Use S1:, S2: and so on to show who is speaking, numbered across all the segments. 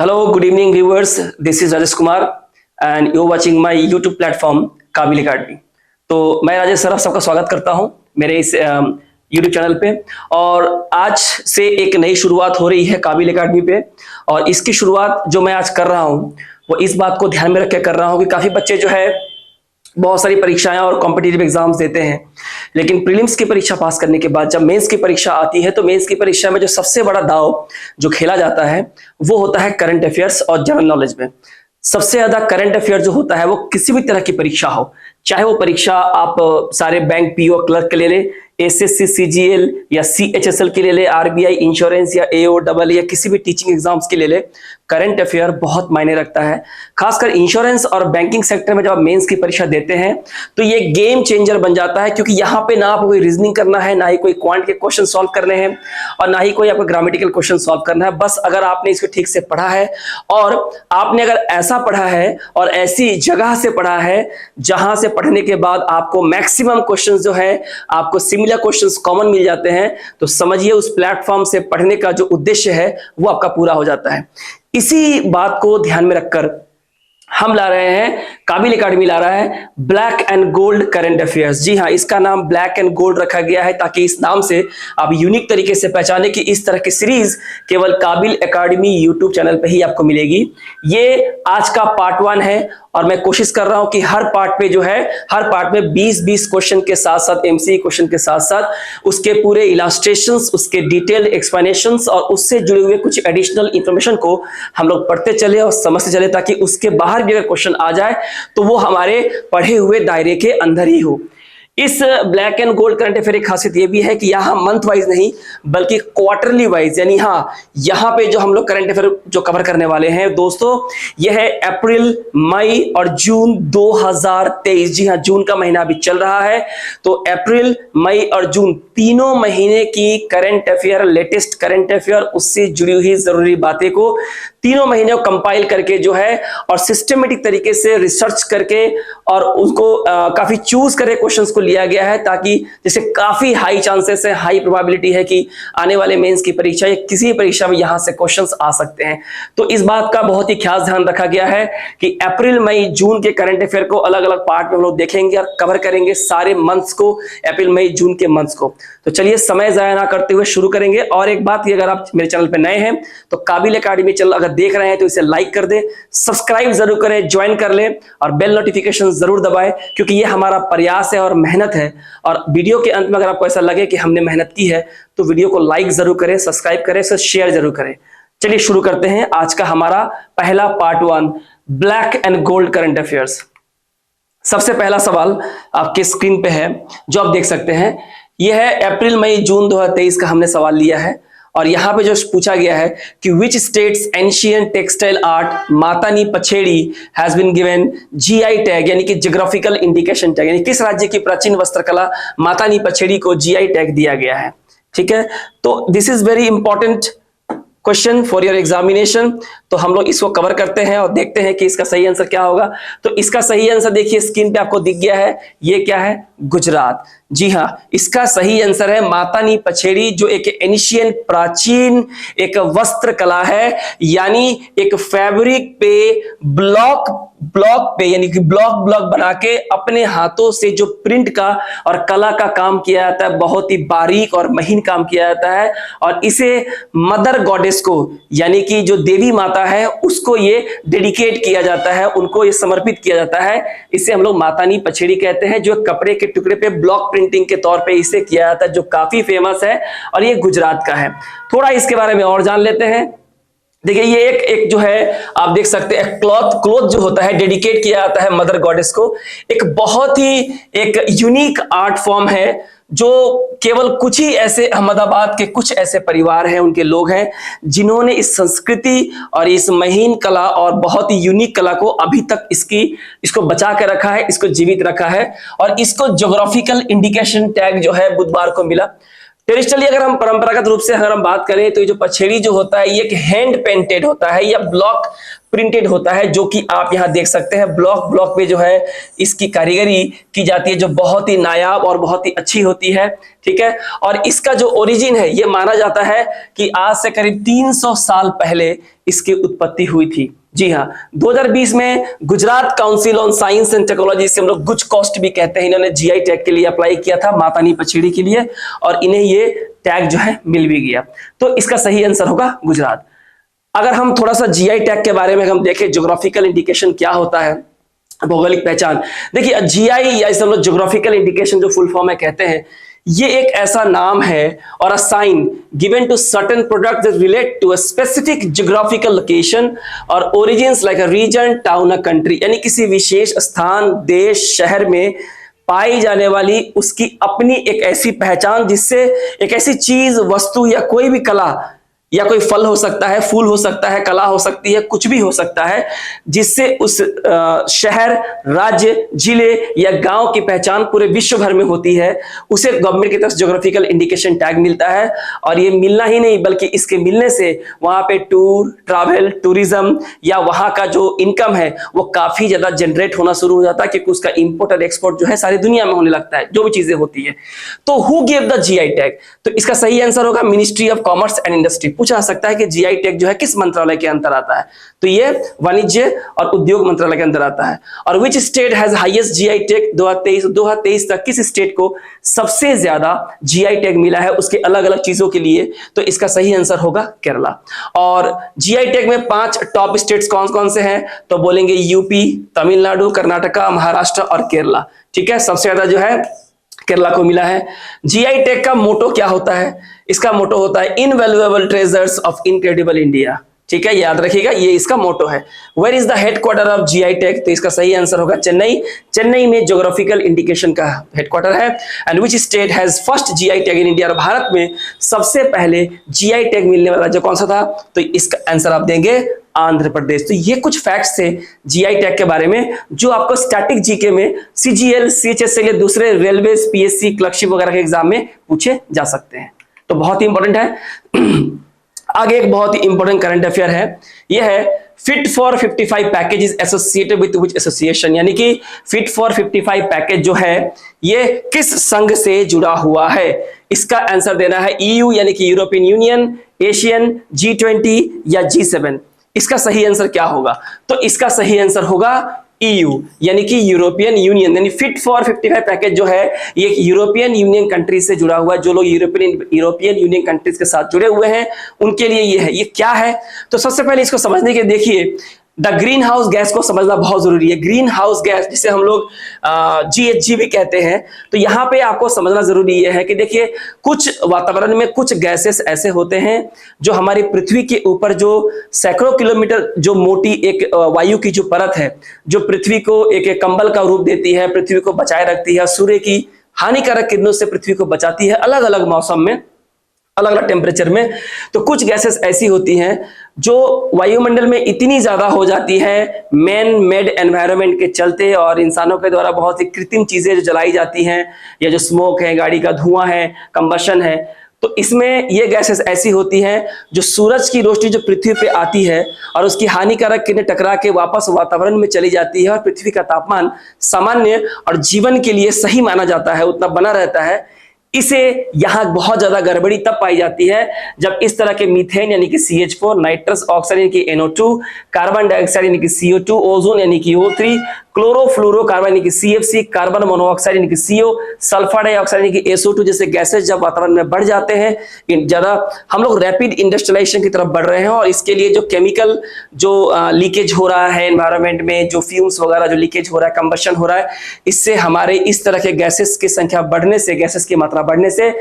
S1: Hello, good evening viewers. This is Rajesh Kumar and you're watching my YouTube platform काबिल academy. तो मैं Rajesh sir सबका स्वागत करता हूं मेरे इस YouTube चैनल पे। और आज से एक नई शुरुआत हो रही है काबिल अकेडमी पे। और इसकी शुरुआत जो मैं आज कर रहा हूं वो इस बात को ध्यान में रख के कर रहा हूं कि काफी बच्चे जो है बहुत सारी परीक्षाएं और कॉम्पिटिटिव एग्जाम्स देते हैं, लेकिन प्रीलिम्स की परीक्षा पास करने के बाद जब मेंस की परीक्षा आती है तो मेंस की परीक्षा में जो सबसे बड़ा दाव जो खेला जाता है वो होता है करंट अफेयर्स और जनरल नॉलेज में। सबसे ज्यादा करंट अफेयर जो होता है वो किसी भी तरह की परीक्षा हो, चाहे वो परीक्षा आप सारे बैंक पीओ क्लर्क के ले ले, एसएससी सीजीएल या सीएचएसएल के ले ले, आरबीआई इंश्योरेंस या एओ डबल या किसी भी टीचिंग एग्जाम्स के ले ले, करंट अफेयर बहुत मायने रखता है। खासकर इंश्योरेंस और बैंकिंग सेक्टर में जब आप मेंस की परीक्षा देते हैं तो ये गेम चेंजर बन जाता है, क्योंकि यहाँ पे ना आपको कोई रीजनिंग करना है, ना ही कोई क्वांट के क्वेश्चन सॉल्व करने हैं और ना ही कोई आपको ग्रामेटिकल क्वेश्चन सॉल्व करना है। बस अगर आपने इसको ठीक से पढ़ा है और आपने अगर ऐसा पढ़ा है और ऐसी जगह से पढ़ा है जहां से पढ़ने के बाद आपको मैक्सिमम क्वेश्चंस जो है आपको सिमिलर क्वेश्चंस कॉमन मिल जाते हैं, तो समझिए उस प्लेटफॉर्म से पढ़ने का जो उद्देश्य है वो आपका पूरा हो जाता है। इसी बात को ध्यान में रखकर हम ला रहे हैं, काबिल अकेडमी ला रहा है black and gold current affairs. जी हाँ, इसका नाम ब्लैक एंड गोल्ड रखा गया है ताकि इस नाम से आप यूनिक तरीके से पहचाने कि इस तरह की सीरीज केवल काबिल अकेडमी यूट्यूब चैनल पे ही आपको मिलेगी। ये आज का पार्ट 1 है और मैं कोशिश कर रहा हूं कि हर पार्ट पे जो है हर पार्ट में 20-20 क्वेश्चन के साथ साथ एमसीक्यू क्वेश्चन के साथ साथ उसके पूरे इलास्ट्रेशंस, उसके डिटेल एक्सप्लेनेशंस और उससे जुड़े हुए कुछ एडिशनल इंफॉर्मेशन को हम लोग पढ़ते चले और समझते चले, ताकि उसके बाहर भी अगर क्वेश्चन आ जाए तो वो हमारे पढ़े हुए दायरे के अंदर ही हो। इस black and gold current affair की खासियत ये भी है कि यहाँ मंथ वाइज नहीं बल्कि क्वार्टरली वाइज, यानी हाँ यहाँ पे जो हम लोग करंट अफेयर जो कवर करने वाले हैं दोस्तों, ये है अप्रैल, मई और जून 2023। जी हाँ, जून का महीना अभी चल रहा है, तो अप्रैल, मई और जून तीनों महीने की current affair, latest current affair, उससे जुड़ी हुई जरूरी बातें को तीनों महीने को कंपाइल करके जो है और सिस्टमेटिक तरीके से रिसर्च करके और उसको काफी चूज करे क्वेश्चंस को लिया गया है, ताकि जैसे काफी हाई चांसेस है, हाई प्रोबेबिलिटी है कि आने वाले मेंस की परीक्षा या किसी भी परीक्षा में यहां से क्वेश्चंस आ सकते हैं। तो इस बात का बहुत ही खास ध्यान रखा गया है कि अप्रैल, मई, जून के करंट अफेयर को अलग अलग पार्ट में हम लोग देखेंगे और कवर करेंगे सारे मंथ्स को, अप्रैल, मई, जून के मंथ्स को। तो चलिए समय जाया ना करते हुए शुरू करेंगे। और एक बात कि अगर आप मेरे चैनल पर नए हैं तो काबिल अकेडमी चैनल अगर देख रहे हैं तो इसे लाइक कर दे, सब्सक्राइब जरूर करें, ज्वाइन कर लें और बेल नोटिफिकेशन जरूर दबाएं, क्योंकि ये हमारा प्रयास है और मेहनत है। और वीडियो के अंत में अगर आपको ऐसा लगे कि हमने मेहनत की है तो वीडियो को लाइक जरूर करें, सब्सक्राइब करें, शेयर जरूर करें। चलिए शुरू करते हैं आज का हमारा पहला part 1, black and gold current affairs. सबसे पहला सवाल आपके स्क्रीन पे है जो आप देख सकते हैं, यह है अप्रैल, मई, जून 2023 का हमने सवाल लिया है। और यहां पे जो पूछा गया है कि which states ancient textile art मातानी Pachhedi has been given GI tag, यानी कि जियोग्राफिकल इंडिकेशन टैग, यानी किस राज्य की प्राचीन वस्त्रकला मातानी पछेड़ी को जीआई टैग दिया गया है। ठीक है, तो this is very important question for your examination. तो हम लोग इसको कवर करते हैं और देखते हैं कि इसका सही आंसर क्या होगा। तो इसका सही आंसर देखिए स्क्रीन पे आपको दिख गया है, ये क्या है? गुजरात। जी हाँ, इसका सही आंसर है मातानी पछेड़ी, जो एक एंशिएंट प्राचीन एक वस्त्र कला है, यानी एक फैब्रिक पे ब्लॉक पे यानी कि ब्लॉक बना के अपने हाथों से जो प्रिंट का और कला का काम किया जाता है, बहुत ही बारीक और महीन काम किया जाता है। और इसे मदर गॉडेस को, यानी कि जो देवी माता है, उसको ये डेडिकेट किया जाता है, उनको ये समर्पित किया जाता है। इसे हम लोग मातानी पछेड़ी कहते हैं, जो कपड़े के टुकड़े पे ब्लॉक प्रिंटिंग के तौर पे इसे किया जाता है, जो काफी फेमस है और ये गुजरात का है। थोड़ा इसके बारे में और जान लेते हैं। देखिए ये एक जो है आप देख सकते हैं क्लॉथ जो होता है डेडिकेट किया जाता है मदर गॉडेस को, एक बहुत ही एक यूनिक आर्ट फॉर्म है जो केवल कुछ ही ऐसे अहमदाबाद के कुछ ऐसे परिवार हैं, उनके लोग हैं जिन्होंने इस संस्कृति और इस महीन कला और बहुत ही यूनिक कला को अभी तक इसको बचा के रखा है, इसको जीवित रखा है। और इसको ज्योग्राफिकल इंडिकेशन टैग जो है बुधवार को मिला। ट्रेडिशनली अगर हम परंपरागत रूप से अगर हम बात करें तो ये जो पछेड़ी जो होता है ये एक हैंड पेंटेड होता है या ब्लॉक प्रिंटेड होता है, जो कि आप यहां देख सकते हैं ब्लॉक ब्लॉक पे जो है इसकी कारीगरी की जाती है, जो बहुत ही नायाब और बहुत ही अच्छी होती है। ठीक है, और इसका जो ओरिजिन है ये माना जाता है कि आज से करीब 300 साल पहले इसकी उत्पत्ति हुई थी। जी हाँ, 2020 में Gujarat council on science and technology, से हम लोग गुज कॉस्ट भी कहते हैं, इन्होंने जीआई टैग के लिए अप्लाई किया था मातानी पछेड़ी के लिए, और इन्हें ये टैग जो है मिल भी गया। तो इसका सही आंसर होगा गुजरात। अगर हम थोड़ा सा जीआई टैग के बारे में हम देखें, ज्योग्राफिकल इंडिकेशन क्या होता है, भौगोलिक पहचान। देखिए जीआई या इसे हम लोग ज्योग्राफिकल इंडिकेशन जो फुल फॉर्म है कहते हैं, ये एक ऐसा नाम है और a sign given to certain product that relate to a specific geographical location और origins like a region, town, a country, यानी किसी विशेष स्थान, देश, शहर में पाई जाने वाली उसकी अपनी एक ऐसी पहचान जिससे एक ऐसी चीज, वस्तु या कोई भी कला या कोई फल हो सकता है, फूल हो सकता है, कला हो सकती है, कुछ भी हो सकता है, जिससे उस शहर, राज्य, जिले या गांव की पहचान पूरे विश्व भर में होती है, उसे गवर्नमेंट की तरफ से ज्योग्राफिकल इंडिकेशन टैग मिलता है। और ये मिलना ही नहीं बल्कि इसके मिलने से वहां पे टूर, ट्रैवल, टूरिज्म या वहां का जो इनकम है वो काफी ज्यादा जनरेट होना शुरू हो जाता है, क्योंकि उसका इंपोर्ट और एक्सपोर्ट जो है सारी दुनिया में होने लगता है, जो भी चीजें होती है। तो who give the GI tag? तो इसका सही आंसर होगा ministry of commerce and industry. पूछा सकता है कि जीआई टैग जो है किस मंत्रालय के अंतर आता है, तो ये वाणिज्य और उद्योग मंत्रालय के अंदर आता है। और विच state has highest GI tag? 2023 तक किस स्टेट को सबसे ज्यादा जीआई टैग मिला है उसके अलग अलग चीजों के लिए? तो इसका सही आंसर होगा केरला। और जीआई टैग में 5 टॉप स्टेट्स कौन कौन से हैं? तो बोलेंगे यूपी, तमिलनाडु, कर्नाटका, महाराष्ट्र और केरला। ठीक है, सबसे ज्यादा जो है केरला को मिला है। जीआई टैग का मोटो क्या होता है? इसका मोटो होता है invaluable treasures of incredible India. ठीक है, याद रखिएगा ये इसका मोटो है। Where is the headquarter of GI tag? तो इसका सही आंसर होगा चेन्नई। चेन्नई में ज्योग्राफिकल इंडिकेशन का हेडक्वार्टर है। And which state has first GI tag in India? Bharat में सबसे पहले जीआई टैग मिलने वाला राज्य कौन सा था? तो इसका आंसर आप देंगे आंध्र प्रदेश। तो ये कुछ फैक्ट्स थे जीआई टैग के बारे में जो आपको स्टैटिक जीके में सीजीएल, सीएचएस से दूसरे रेलवे, पीएससी, क्लर्कशिप वगैरह के एग्जाम में पूछे जा सकते हैं। तो बहुत ही इंपॉर्टेंट है। आगे एक बहुत ही इंपॉर्टेंट करंट अफेयर है, यह है fit for 55 package is associated with which association? यानी कि फिट फॉर 55 पैकेज जो है ये किस संघ से जुड़ा हुआ है? इसका आंसर देना है ईयू यानी कि यूरोपियन यूनियन, एशियन, G20 या G7। इसका सही आंसर क्या होगा? तो इसका सही आंसर होगा ईयू यानी कि यूरोपियन यूनियन। यानी फिट फॉर 55 पैकेज जो है ये एक यूरोपियन यूनियन कंट्रीज से जुड़ा हुआ है। जो लोग यूरोपियन यूनियन कंट्रीज के साथ जुड़े हुए हैं उनके लिए ये है। ये क्या है? तो सबसे पहले इसको समझने के देखिए द ग्रीन हाउस गैस को समझना बहुत जरूरी है। ग्रीन हाउस गैस जिसे हम लोग GHG भी कहते हैं, तो यहाँ पे आपको समझना जरूरी यह है कि देखिए कुछ वातावरण में कुछ गैसेस ऐसे होते हैं जो हमारी पृथ्वी के ऊपर जो सैकड़ों किलोमीटर जो मोटी एक वायु की जो परत है, जो पृथ्वी को एक कंबल का रूप देती है, पृथ्वी को बचाए रखती है, सूर्य की हानिकारक किरणों से पृथ्वी को बचाती है अलग अलग मौसम में, अलग अलग टेम्परेचर में। तो कुछ गैसेस ऐसी होती हैं जो वायुमंडल में इतनी ज्यादा हो जाती है मैन मेड एनवायरनमेंट के चलते और इंसानों के द्वारा बहुत सी कृत्रिम चीजें जो जलाई जाती हैं, या जो स्मोक है, गाड़ी का धुआं है, कंबशन है, तो इसमें ये गैसेस ऐसी होती हैं जो सूरज की रोशनी जो पृथ्वी पे आती है और उसकी हानिकारक किरणें टकरा के वापस वातावरण में चली जाती है और पृथ्वी का तापमान सामान्य और जीवन के लिए सही माना जाता है उतना बना रहता है। इसे यहां बहुत ज्यादा गड़बड़ी तब पाई जाती है जब इस तरह के मीथेन यानी कि CH4, नाइट्रस ऑक्साइड यानी कि NO2, कार्बन डाइऑक्साइड यानी कि CO2, ओजोन यानी कि O3, क्लोरोफ्लोरोकार्बन यानी कि CFC, कार्बन मोनोऑक्साइड यानी कि CO, सल्फर डाइऑक्साइड यानी कि SO2 जैसे गैसेस जब वातावरण में बढ़ जाते हैं, ज्यादा हम लोग रैपिड इंडस्ट्रियलाइजेशन की तरफ बढ़ रहे हैं और इसके लिए जो केमिकल जो लीकेज हो रहा है एनवायरनमेंट में, जो फ्यूम्स वगैरह जो लीकेज हो रहा है, कंबशन हो रहा है, इससे हमारे इस तरह के गैसेस की संख्या बढ़ने से, गैसेस की मात्रा बढ़ने से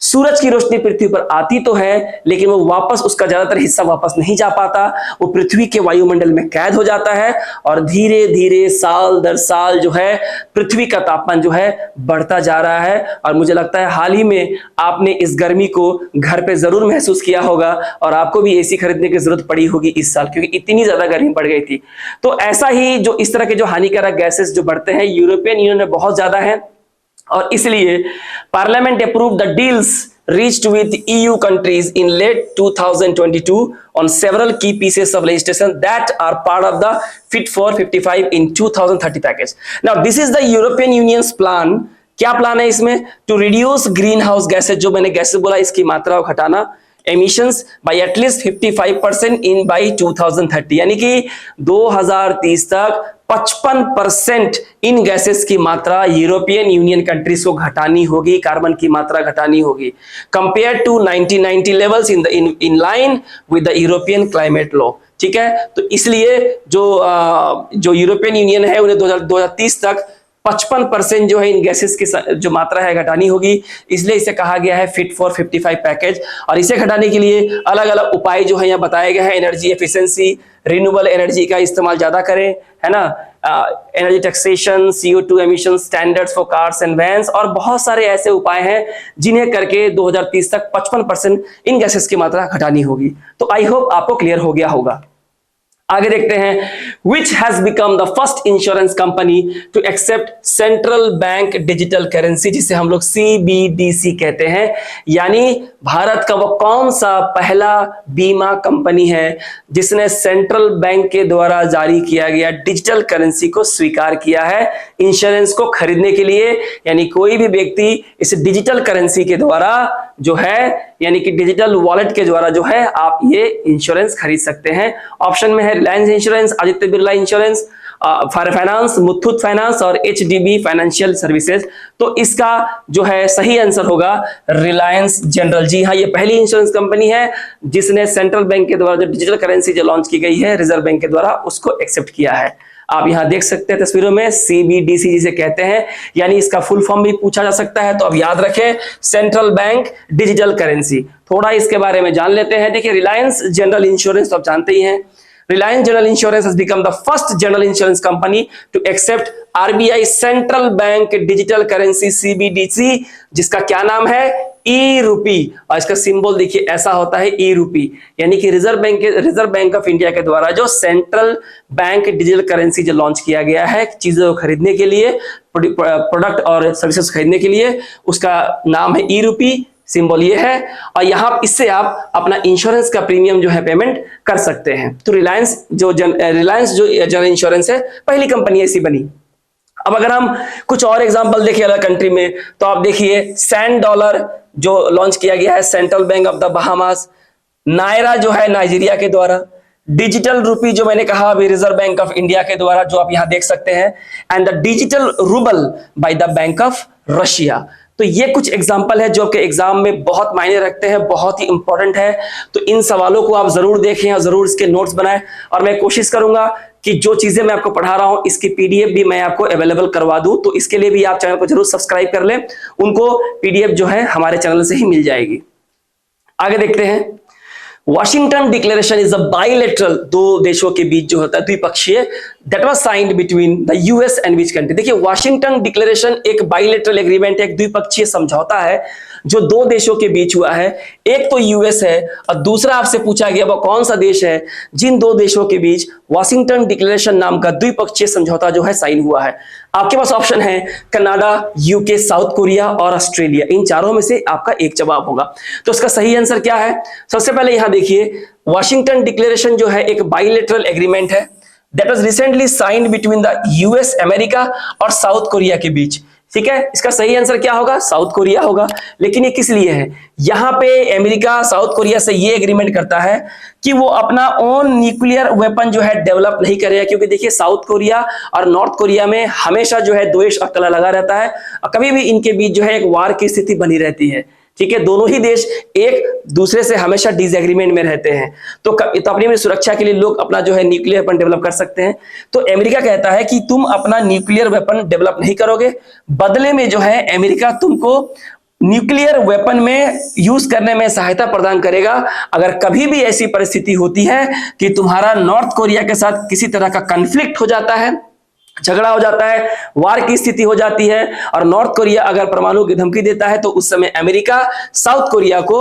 S1: सूरज की रोशनी पृथ्वी पर आती तो है लेकिन वो वापस उसका ज्यादातर हिस्सा वापस नहीं जा पाता, वो पृथ्वी के वायुमंडल में कैद हो जाता है और धीरे धीरे साल दर साल जो है पृथ्वी का तापमान जो है बढ़ता जा रहा है। और मुझे लगता है हाल ही में आपने इस गर्मी को घर पे जरूर महसूस किया होगा और आपको भी AC खरीदने की जरूरत पड़ी होगी इस साल, क्योंकि इतनी ज्यादा गर्मी बढ़ गई थी। तो ऐसा ही जो इस तरह के जो हानिकारक गैसेस जो बढ़ते हैं यूरोपियन यूनियन में बहुत ज्यादा है और इसलिए parliament approve the deals reached with EU countries in late 2022 on several key pieces of legislation that are part of the Fit for 55 in 2030 package. Now this is the European Union's plan. क्या plan है इसमें? To reduce greenhouse gases, जो मैंने gases बोला इसकी मात्रा को घटाना, emissions by at least 55% in by 2030, यानी कि 2030 तक 55% इन गैसेस की मात्रा यूरोपियन यूनियन कंट्रीज को घटानी होगी, कार्बन की मात्रा घटानी होगी compare to 1990 levels in line with the European climate law. ठीक है, तो इसलिए जो यूरोपियन यूनियन है उन्हें 2030 तक 55% जो है इन गैसेस की जो मात्रा है घटानी होगी, इसलिए इसे कहा गया है फिट फॉर 55 पैकेज। और इसे घटाने के लिए अलग अलग उपाय जो है यहाँ बताए गए हैं। एनर्जी एफिशिएंसी, रिन्यूएबल एनर्जी का इस्तेमाल ज्यादा करें, है ना, energy taxation, CO2 emission standards for cars and vans, और बहुत सारे ऐसे उपाय हैं जिन्हें करके 2030 तक 55% इन गैसेस की मात्रा घटानी होगी। तो आई होप आपको क्लियर हो गया होगा। आगे देखते हैं, which has become the first insurance company to accept central bank digital currency, जिसे हम लोग CBDC कहते हैं। यानी भारत का वो कौन सा पहला बीमा कंपनी है जिसने सेंट्रल बैंक के द्वारा जारी किया गया डिजिटल करेंसी को स्वीकार किया है इंश्योरेंस को खरीदने के लिए। यानी कोई भी व्यक्ति इस डिजिटल करेंसी के द्वारा जो है, यानी कि डिजिटल वॉलेट के द्वारा जो है आप ये इंश्योरेंस खरीद सकते हैं। ऑप्शन में है Reliance insurance, Aditya Birla insurance, finance, Muthoot finance और HDB फाइनेंशियल सर्विसेज। तो इसका जो है सही आंसर होगा रिलायंस जनरल। जी हाँ, ये पहली इंश्योरेंस कंपनी है जिसने सेंट्रल बैंक के द्वारा जो डिजिटल करेंसी जो लॉन्च की गई है रिजर्व बैंक के द्वारा, उसको एक्सेप्ट किया है। आप यहां देख सकते हैं तस्वीरों में CBDC जिसे कहते हैं, यानी इसका फुल फॉर्म भी पूछा जा सकता है, तो अब याद रखें सेंट्रल बैंक डिजिटल करेंसी। थोड़ा इसके बारे में जान लेते हैं। देखिए, रिलायंस जनरल इंश्योरेंस तो आप जानते ही हैं, Reliance General Insurance has become the first general insurance company to accept RBI Central Bank Digital Currency CBDC, जिसका क्या नाम है? E-रूपी। और इसका सिंबल देखिए ऐसा होता है E-रूपी, यानी कि रिजर्व बैंक ऑफ इंडिया के द्वारा जो सेंट्रल बैंक डिजिटल करेंसी जो लॉन्च किया गया है चीजों को खरीदने के लिए, प्रोडक्ट और सर्विसेज खरीदने के लिए, उसका नाम है E-रूपी, सिंबल ये है। और यहां इससे आप अपना इंश्योरेंस का प्रीमियम जो है पेमेंट कर सकते हैं। तो रिलायंस जो जनरल इंश्योरेंस है पहली कंपनी ऐसी बनी। अब अगर हम कुछ और एग्जांपल देखें अलग कंट्री में, तो आप देखिए सैंड डॉलर जो लॉन्च किया गया है central bank of the Bahamas, naira जो है नाइजीरिया के द्वारा, डिजिटल रूपी जो मैंने कहा अभी रिजर्व बैंक ऑफ इंडिया के द्वारा जो आप यहां देख सकते हैं, and the digital rouble by the bank of Russia. तो ये कुछ एग्जाम्पल है जो आपके एग्जाम में बहुत मायने रखते हैं, बहुत ही इंपॉर्टेंट है। तो इन सवालों को आप जरूर देखें और जरूर इसके नोट्स बनाएं, और मैं कोशिश करूंगा कि जो चीजें मैं आपको पढ़ा रहा हूं इसकी PDF भी मैं आपको अवेलेबल करवा दूं। तो इसके लिए भी आप चैनल को जरूर सब्सक्राइब कर लें, उनको PDF जो है हमारे चैनल से ही मिल जाएगी। आगे देखते हैं, Washington declaration is a bilateral, दो देशों के बीच जो होता है द्विपक्षीय, that was signed between the US and which country. देखिए, वॉशिंगटन डिक्लेरेशन एक बाइलेटरल एग्रीमेंट, एक द्विपक्षीय समझौता है जो दो देशों के बीच हुआ है। एक तो US है और दूसरा आपसे पूछा गया वो कौन सा देश है जिन दो देशों के बीच वॉशिंगटन डिक्लेरेशन नाम का द्विपक्षीय समझौता जो है साइन हुआ है। आपके पास ऑप्शन है कनाडा, UK, साउथ कोरिया और ऑस्ट्रेलिया। इन चारों में से आपका एक जवाब होगा। तो इसका सही आंसर क्या है? सबसे पहले यहां देखिए, वॉशिंगटन डिक्लेरेशन जो है एक बाइलेटरल एग्रीमेंट है that was recently signed between the US America और साउथ कोरिया के बीच। ठीक है, इसका सही आंसर क्या होगा? साउथ कोरिया होगा। लेकिन ये किस लिए है? यहां पे अमेरिका साउथ कोरिया से ये एग्रीमेंट करता है कि वो अपना ओन न्यूक्लियर वेपन जो है डेवलप नहीं करेगा, क्योंकि देखिए साउथ कोरिया और नॉर्थ कोरिया में हमेशा जो है द्वेष और कलह लगा रहता है और कभी भी इनके बीच जो है एक वार की स्थिति बनी रहती है। ठीक है, दोनों ही देश एक दूसरे से हमेशा डिसएग्रीमेंट में रहते हैं। तो अपनी सुरक्षा के लिए लोग अपना जो है न्यूक्लियर वेपन डेवलप कर सकते हैं। तो अमेरिका कहता है कि तुम अपना न्यूक्लियर वेपन डेवलप नहीं करोगे, बदले में जो है अमेरिका तुमको न्यूक्लियर वेपन में यूज करने में सहायता प्रदान करेगा अगर कभी भी ऐसी परिस्थिति होती है कि तुम्हारा नॉर्थ कोरिया के साथ किसी तरह का कॉन्फ्लिक्ट हो जाता है, झगड़ा हो जाता है, वार की स्थिति हो जाती है और नॉर्थ कोरिया अगर परमाणु की धमकी देता है, तो उस समय अमेरिका साउथ कोरिया को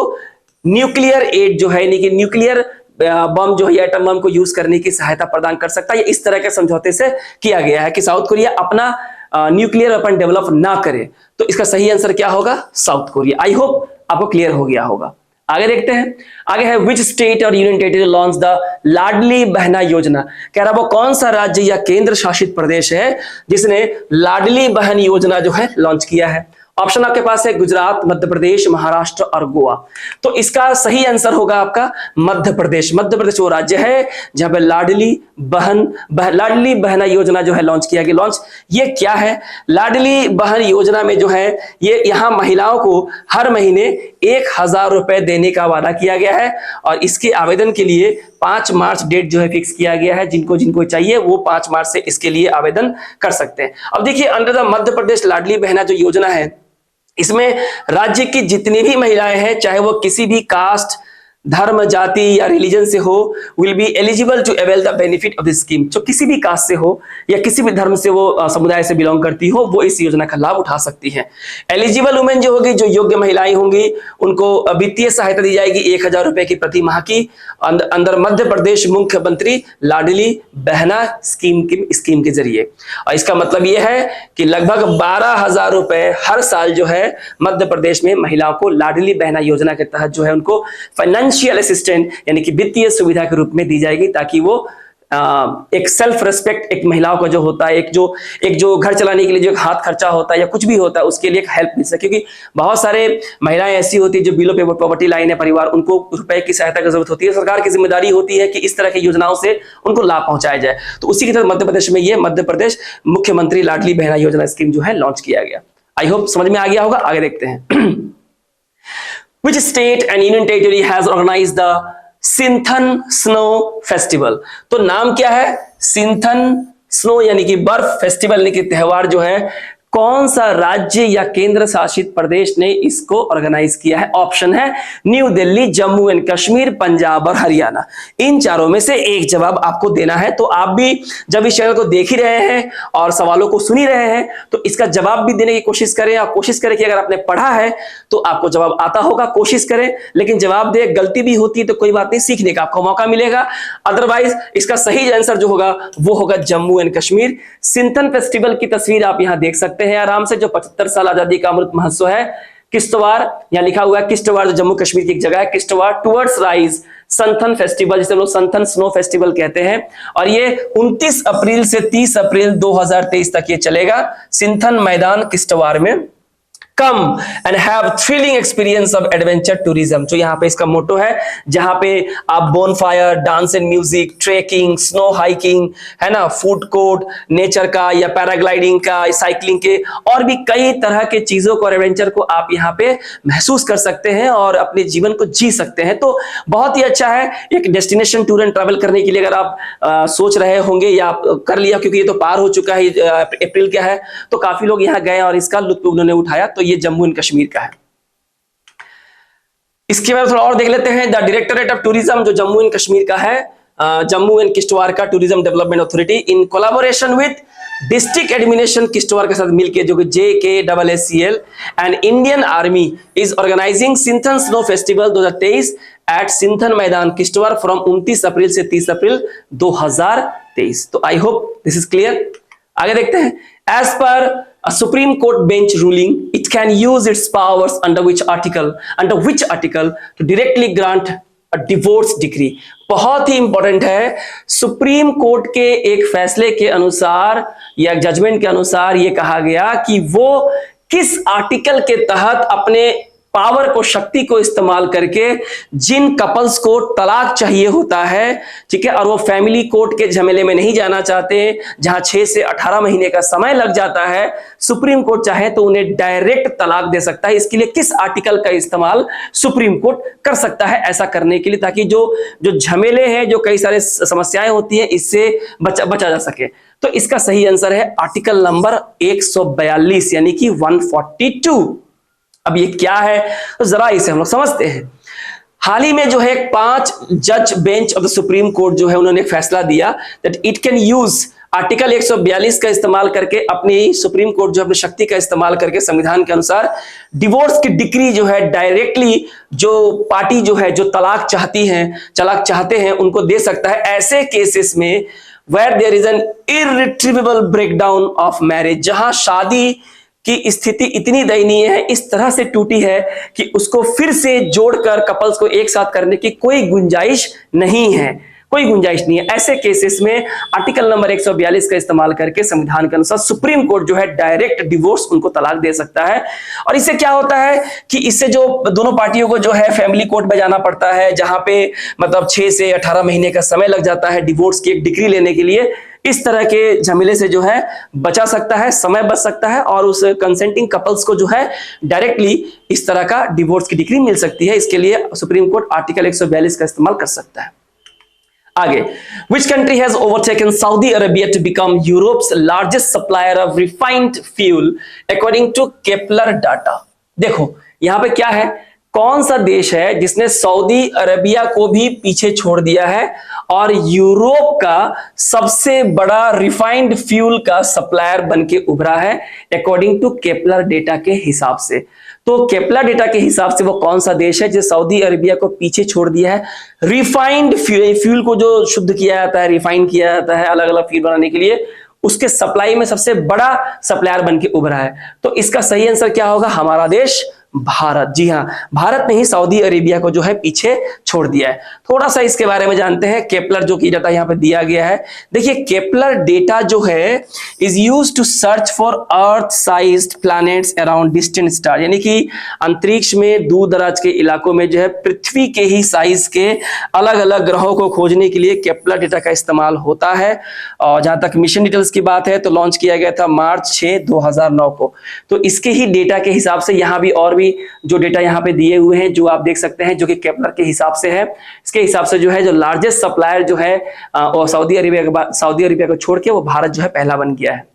S1: न्यूक्लियर एड जो है, यानी कि न्यूक्लियर बम जो है एटम बम को यूज करने की सहायता प्रदान कर सकता है। इस तरह के समझौते से किया गया है कि साउथ कोरिया अपना न्यूक्लियर वेपन डेवलप ना करे। तो इसका सही आंसर क्या होगा? South Korea. आई होप आपको क्लियर हो गया होगा। आगे देखते हैं, आगे है विच स्टेट और union territory launch the Ladli Behna योजना। कह रहा वो कौन सा राज्य या केंद्र शासित प्रदेश है जिसने लाडली बहन योजना जो है लॉन्च किया है। ऑप्शन आपके पास है गुजरात, मध्य प्रदेश, महाराष्ट्र और गोवा। तो इसका सही आंसर होगा आपका मध्य प्रदेश। मध्य प्रदेश वो राज्य है जहां पे लाडली बहना योजना जो है लॉन्च किया गया। ये क्या है? लाडली बहन योजना में जो है ये यहां महिलाओं को हर महीने 1,000 रुपए देने का वादा किया गया है और इसके आवेदन के लिए 5 मार्च डेट जो है फिक्स किया गया है। जिनको जिनको चाहिए वो 5 मार्च से इसके लिए आवेदन कर सकते हैं। अब देखिए, अंडर द मध्य प्रदेश लाडली बहना जो योजना है, इसमें राज्य की जितनी भी महिलाएं हैं, चाहे वो किसी भी कास्ट, धर्म, जाति या रिलीजन से हो, will be eligible to avail the benefit of this scheme. जो किसी भी कास्ट से हो या किसी भी धर्म से वो समुदाय से बिलोंग करती हो, वो इस योजना का लाभ उठा सकती हैं। एलिजिबल वुमेन जो होगी, जो योग्य महिलाएं होंगी, उनको वित्तीय सहायता दी जाएगी 1,000 रुपए की प्रति माह की अंदर मध्य प्रदेश मुख्यमंत्री लाडली बहना स्कीम के जरिए। और इसका मतलब यह है कि लगभग 12,000 रुपए हर साल जो है मध्य प्रदेश में महिलाओं को लाडली बहना योजना के तहत जो है उनको फाइनेंशियल असिस्टेंट यानी कि वित्तीय सुविधा के रूप में दी जाएगी, ताकि वो एक सेल्फ रेस्पेक्ट, एक महिलाओं का जो होता है, एक जो घर चलाने के लिए जो एक हाथ खर्चा होता है या कुछ भी होता है, उसके लिए एक हेल्प मिल सके। क्योंकि बहुत सारे महिलाएं ऐसी होती है जो बिलो पॉवर्टी लाइन है परिवार, उनको रुपए की सहायता की जरूरत होती है। सरकार की जिम्मेदारी होती है कि इस तरह की योजनाओं से उनको लाभ पहुंचाया जाए। तो उसी की तरह मध्य प्रदेश में ये मध्य प्रदेश मुख्यमंत्री लाडली बहना योजना स्कीम जो है लॉन्च किया गया। आई होप समझ में आ गया होगा। आगे देखते हैं, which state and union territory has organized the Sinthan snow festival. तो नाम क्या है? सिंथन स्नो यानी कि बर्फ फेस्टिवल यानी कि त्योहार जो है, कौन सा राज्य या केंद्र शासित प्रदेश ने इसको ऑर्गेनाइज किया है? ऑप्शन है न्यू दिल्ली, जम्मू एंड कश्मीर, पंजाब और हरियाणा। इन चारों में से एक जवाब आपको देना है। तो आप भी जब इस चैनल को देख ही रहे हैं और सवालों को सुन ही रहे हैं, तो इसका जवाब भी देने की कोशिश करें और कोशिश करें कि अगर आपने पढ़ा है तो आपको जवाब आता होगा। कोशिश करें, लेकिन जवाब दे, गलती भी होती है तो कोई बात नहीं, सीखने का आपको मौका मिलेगा। अदरवाइज इसका सही आंसर जो होगा वो होगा जम्मू एंड कश्मीर। सिंथन फेस्टिवल की तस्वीर आप यहां देख सकते हैं आराम से, जो 75 साल आजादी का अमृत महोत्सव है। किश्तवाड़, यहां लिखा हुआ है किश्तवाड़, जो जम्मू कश्मीर की एक जगह है, Kishtwar towards rise Santhan festival, जिसे हम लोग संथन स्नो फेस्टिवल कहते हैं। और ये 29 अप्रैल से 30 अप्रैल 2023 तक ये चलेगा सिंथन मैदान किश्तवाड़ में। Come and have thrilling experience of adventure tourism, जो यहाँ पे इसका मोटो है, जहां पे आप bonfire, dance and music, trekking, snow hiking, है ना, फूड कोर्ट, नेचर का या पैराग्लाइडिंग का, साइकिलिंग के और भी कई तरह के चीजों को और एडवेंचर को आप यहाँ पे महसूस कर सकते हैं और अपने जीवन को जी सकते हैं। तो बहुत ही अच्छा है एक डेस्टिनेशन टूर एंड ट्रैवल करने के लिए। अगर आप सोच रहे होंगे या आप कर लिया, क्योंकि ये तो पार हो चुका है, अप्रैल क्या है, तो काफी लोग यहाँ गए और इसका लुत्फ उन्होंने उठाया। तो ये जम्मू एंड कश्मीर का है। इसके बाद थोड़ा और देख लेते हैं। द डायरेक्टरेट ऑफ टूरिज्म जो जम्मू एंड कश्मीर का है, जम्मू एंड किश्तवाड़ का tourism development authority in collaboration with district administration Kishtwar के साथ मिलकर, जो कि JKSSL and Indian army is organising Sinthan snow festival 2023 at Sinthan Maidan Kishtwar from 29 अप्रैल से 30 अप्रैल 2023। तो I hope this is clear. आगे देखते हैं। As per a Supreme Court bench ruling, it can use its powers under which article to directly grant a divorce decree। बहुत ही important है। Supreme court के एक फैसले के अनुसार या जजमेंट के अनुसार ये कहा गया कि वो किस आर्टिकल के तहत अपने पावर को, शक्ति को इस्तेमाल करके जिन कपल्स को तलाक चाहिए होता है, ठीक है, और वो फैमिली कोर्ट के झमेले में नहीं जाना चाहते, जहां 6 से 18 महीने का समय लग जाता है, सुप्रीम कोर्ट चाहे तो उन्हें डायरेक्ट तलाक दे सकता है। इसके लिए किस आर्टिकल का इस्तेमाल सुप्रीम कोर्ट कर सकता है ऐसा करने के लिए, ताकि जो झमेले हैं, जो कई सारे समस्याएं होती हैं, इससे बचा जा सके। तो इसका सही आंसर है आर्टिकल नंबर 142 यानी कि 142। अब ये क्या है, तो जरा इसे हम लोग समझते हैं। हाल ही में जो है 5 जज bench of the supreme court जो है उन्होंने एक फैसला दिया that it can use article 142 का इस्तेमाल करके, अपनी सुप्रीम कोर्ट जो अपनी शक्ति का इस्तेमाल करके संविधान के अनुसार डिवोर्स की डिक्री जो है डायरेक्टली जो पार्टी जो है, जो तलाक चाहते हैं उनको दे सकता है ऐसे केसेस में where there is an irretrievable breakdown of marriage, जहां शादी कि स्थिति इतनी दयनीय है, इस तरह से टूटी है कि उसको फिर से जोड़कर कपल्स को एक साथ करने की कोई गुंजाइश नहीं है, कोई गुंजाइश नहीं है। ऐसे केसेस में आर्टिकल नंबर 142 का इस्तेमाल करके संविधान के अनुसार सुप्रीम कोर्ट जो है डायरेक्ट डिवोर्स उनको तलाक दे सकता है। और इससे क्या होता है कि इससे जो दोनों पार्टियों को जो है फैमिली कोर्ट में जाना पड़ता है, जहां पे मतलब 6 से 18 महीने का समय लग जाता है डिवोर्स की एक डिग्री लेने के लिए, इस तरह के झमेले से जो है बचा सकता है, समय बच सकता है और उस कंसेंटिंग कपल्स को जो है डायरेक्टली इस तरह का डिवोर्स की डिग्री मिल सकती है। इसके लिए सुप्रीम कोर्ट आर्टिकल 142 का इस्तेमाल कर सकता है। आगे, which country has overtaken Saudi Arabia to become Europe's largest supplier of refined fuel according to Kepler data? देखो यहां पे क्या है, कौन सा देश है जिसने सऊदी अरेबिया को भी पीछे छोड़ दिया है और यूरोप का सबसे बड़ा रिफाइंड फ्यूल का सप्लायर बन के उभरा है अकॉर्डिंग टू केपलर डेटा के हिसाब से। तो केपलर डेटा के हिसाब से वो कौन सा देश है जो सऊदी अरेबिया को पीछे छोड़ दिया है, रिफाइंड फ्यूल को जो शुद्ध किया जाता है, रिफाइन किया जाता है अलग अलग फ्यूल बनाने के लिए, उसके सप्लाई में सबसे बड़ा सप्लायर बन के उभरा है। तो इसका सही आंसर क्या होगा, हमारा देश भारत। जी हां, भारत ने ही सऊदी अरेबिया को जो है पीछे छोड़ दिया है। थोड़ा सा इसके बारे में जानते हैं, केपलर जो की डाटा यहां पे दिया गया है। देखिए केपलर डेटा जो है is used to search for earth sized planets around distant star, यानी कि अंतरिक्ष में दूर दराज के इलाकों में जो है पृथ्वी के ही साइज के अलग अलग ग्रहों को खोजने के लिए केपलर डेटा का इस्तेमाल होता है। और जहां तक मिशन डिटेल्स की बात है तो लॉन्च किया गया था मार्च 6, 2009 को। तो इसके ही डेटा के हिसाब से यहां भी और भी जो डेटा यहां पे दिए हुए हैं जो आप देख सकते हैं, जो कि केपलर के हिसाब से है, इसके हिसाब से जो है जो लार्जेस्ट सप्लायर जो है और सऊदी अरेबिया को छोड़ के वो भारत जो है पहला बन गया है।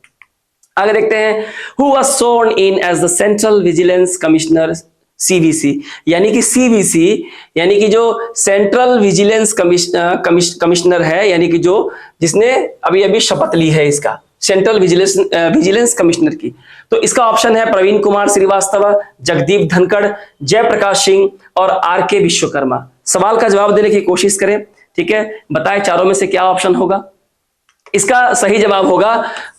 S1: आगे देखते हैं, who was sworn in as the central vigilance commissioner CVC, यानी कि CVC यानी कि जो सेंट्रल विजिलेंस कमिश्नर है, यानी कि जो जिसने अभी अभी शपथ ली है इसका सेंट्रल विजिलेंस कमिश्नर की। तो इसका ऑप्शन है प्रवीण कुमार श्रीवास्तव, जगदीप धनखड़, जयप्रकाश सिंह और RK विश्वकर्मा। सवाल का जवाब देने की कोशिश करें, ठीक है, बताएं चारों में से क्या ऑप्शन होगा। इसका सही जवाब होगा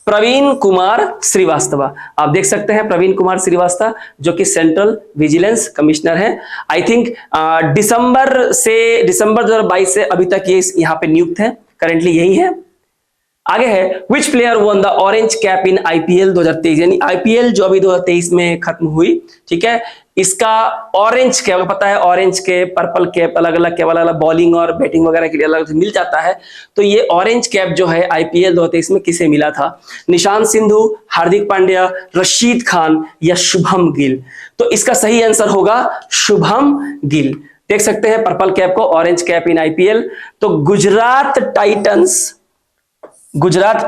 S1: प्रवीण कुमार श्रीवास्तव। आप देख सकते हैं प्रवीण कुमार श्रीवास्तव जो कि सेंट्रल विजिलेंस कमिश्नर है। आई थिंक दिसंबर 2022 से अभी तक ये यहाँ पे नियुक्त है, करेंटली यही है। आगे है, विच player one the orange cap in IPL 2023, यानी IPL जो अभी 2023 में खत्म हुई, ठीक है, इसका ऑरेंज कैप, पता है ऑरेंज कैप, पर्पल कैप, अलग अलग बॉलिंग और बैटिंग वगैरह के लिए अलग अलग मिल जाता है। तो ये ऑरेंज कैप जो है IPL 2023 में किसे मिला था, निशांत सिंधु, हार्दिक पांड्या, रशीद खान या शुभम गिल। तो इसका सही आंसर होगा शुभम गिल। देख सकते हैं पर्पल कैप को, ऑरेंज कैप इन IPL। तो गुजरात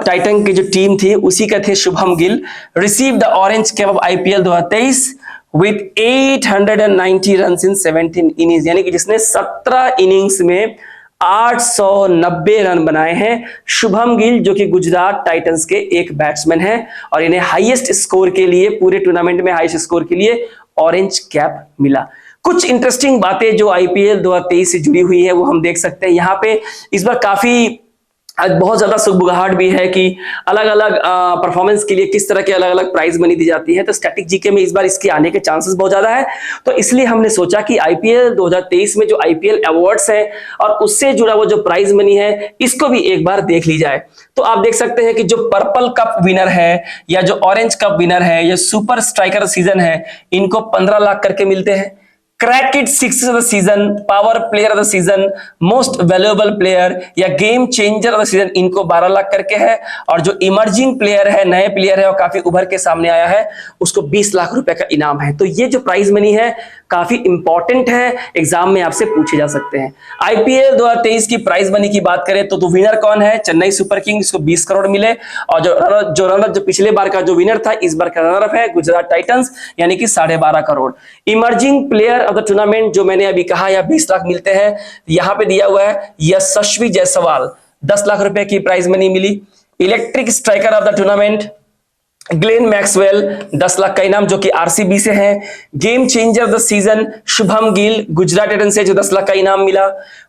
S1: टाइटन की जो टीम थी उसी का थे Shubham Gill, receive the orange cap of IPL 2023 with 890 run in 17 innings, यानी कि जिसने 17 इनिंग्स में 890 रन बनाए हैं। शुभम गिल जो कि गुजरात टाइटंस के एक बैट्समैन हैं और इन्हें हाईएस्ट स्कोर के लिए, पूरे टूर्नामेंट में हाईएस्ट स्कोर के लिए ऑरेंज कैप मिला। कुछ इंटरेस्टिंग बातें जो IPL 2023 से जुड़ी हुई है वो हम देख सकते हैं। यहाँ पे इस बार काफी बहुत ज्यादा सुगबुगाहट भी है कि अलग अलग परफॉर्मेंस के लिए किस तरह के अलग अलग प्राइज मनी दी जाती है। तो स्टैटिक जीके में इस बार इसके आने के चांसेस बहुत ज्यादा है। तो इसलिए हमने सोचा कि IPL 2023 में जो IPL अवार्ड्स है और उससे जुड़ा वो जो प्राइज मनी है इसको भी एक बार देख ली जाए। तो आप देख सकते हैं कि जो पर्पल कप विनर है या जो ऑरेंज कप विनर है या सुपर स्ट्राइकर सीजन है, इनको 15 लाख करके मिलते हैं। Crack it 6 of the season, power player of the season, most valuable player या game changer of the season, इनको 12 लाख करके है। और जो इमर्जिंग प्लेयर है, नए प्लेयर है और काफी उभर के सामने आया है, उसको 20 लाख रुपए का इनाम है। तो ये जो प्राइज मनी है काफी इंपॉर्टेंट है, एग्जाम में आपसे पूछे जा सकते हैं। IPL 2023 की प्राइज मनी की बात करें तो विनर कौन है, चेन्नई सुपर किंग, इसको 20 करोड़ मिले। और जो रनर जो पिछले बार का जो विनर था, इस बार का रनर अप है गुजरात टाइटंस, यानी कि 12.5 crore. Emerging player of the tournament जो मैंने अभी कहा या 20 लाख मिलते हैं, यहां पे दिया हुआ है यशस्वी जायसवाल, 10 लाख रुपए की प्राइज मनी मिली। Electric striker of the tournament Glenn Maxwell 10 lakh का इनाम जो कि आरसीबी से है। Game changer the season Shubman Gill Gujarat Titans से जो 10 लाख का इनाम मिला।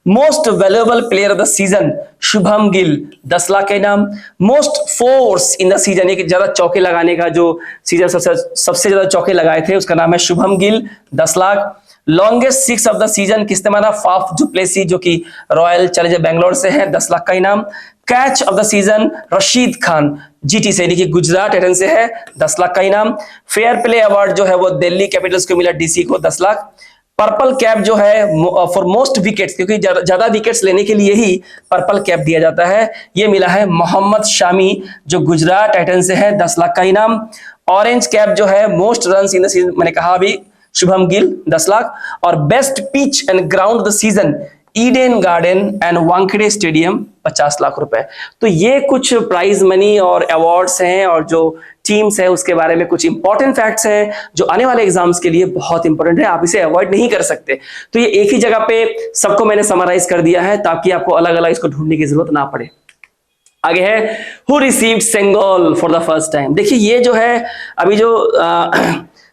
S1: Most valuable player of the season Shubman Gill 10 lakh का इनाम। Most fours in the season, एक ज्यादा चौके लगाने का जो सीजन सबसे ज्यादा चौके लगाए थे उसका नाम है Shubham Gill 10 lakh. Longest six of the season किसने मारा? फाफ डुप्लेसी जो कि रॉयल चैलेंजर बेंगलोर से है 10 लाख का इनाम। Catch of the season Rashid Khan GT से यानी कि गुजरात टाइटंस से है 10 लाख का इनाम। फेयर प्ले अवार्ड जो है वो दिल्ली कैपिटल्स को मिला डीसी को 10 लाख। पर्पल कैप जो है फॉर मोस्ट विकेट्स, क्योंकि ज्यादा विकेट्स लेने के लिए ही पर्पल कैप दिया जाता है, ये मिला है मोहम्मद शामी जो गुजरात टाइटंस से है 10 लाख का इनाम। ऑरेंज कैप जो है most runs in the season, मैंने कहा अभी शुभम गिल 10 लाख। और best pitch and ground the season Eden garden and Wankhede stadium 50 lakh रुपए। तो ये कुछ प्राइज मनी और अवार्ड्स हैं और जो टीम्स है उसके बारे में कुछ इंपॉर्टेंट फैक्ट्स हैं जो आने वाले एग्जाम्स के लिए बहुत इंपॉर्टेंट है, आप इसे अवॉइड नहीं कर सकते। तो ये एक ही जगह पे सबको मैंने समराइज कर दिया है ताकि आपको अलग अलग इसको ढूंढने की जरूरत ना पड़े। आगे है who received Sengol for the first time. देखिए ये जो है अभी जो